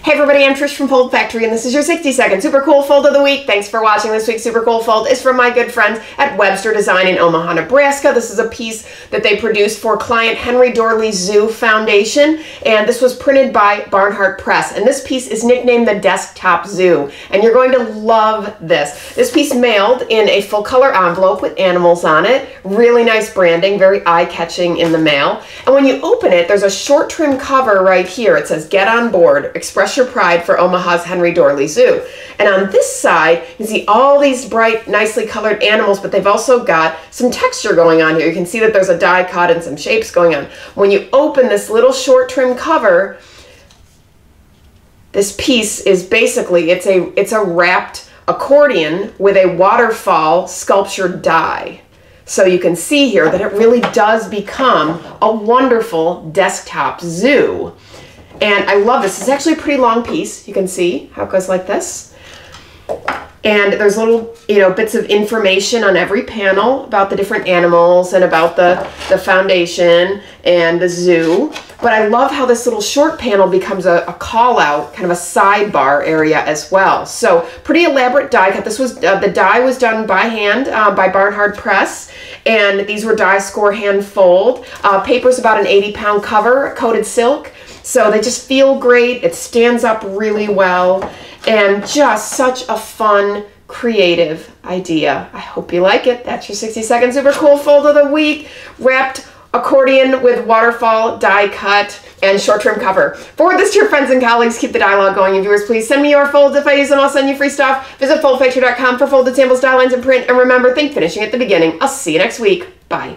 Hey everybody, I'm Trish from Foldfactory, and this is your 60-second super cool fold of the week. Thanks for watching. This week's super cool fold is from my good friends at Webster Design in Omaha, Nebraska. This is a piece that they produced for client Henry Dorley Zoo Foundation, and this was printed by Barnhart Press. And this piece is nicknamed the Desktop Zoo, and you're going to love this. This piece mailed in a full color envelope with animals on it. Really nice branding, very eye-catching in the mail. And when you open it, there's a short trim cover right here. It says, "Get on board. Express your pride for Omaha's Henry Dorley Zoo." And on this side, you see all these bright, nicely colored animals, but they've also got some texture going on here. You can see that there's a die cut and some shapes going on. When you open this little short trim cover, this piece is basically, it's a wrapped accordion with a waterfall sculptured die. So you can see here that it really does become a wonderful desktop zoo. And I love this. It's actually a pretty long piece. You can see how it goes like this. And there's little, bits of information on every panel about the different animals and about the foundation and the zoo. But I love how this little short panel becomes a call out, kind of a sidebar area as well. So pretty elaborate die cut. This was, the die was done by hand by Barnhart Press. And these were die score hand fold. Paper's about an 80-pound cover, coated silk. So they just feel great. It stands up really well, and just such a fun, creative idea. I hope you like it. That's your 60-second super cool fold of the week. Wrapped accordion with waterfall die cut and short trim cover. Forward this to your friends and colleagues. Keep the dialogue going. And viewers, please send me your folds. If I use them, I'll send you free stuff. Visit foldfactory.com for folded samples, style lines, and print. And remember, think finishing at the beginning. I'll see you next week. Bye.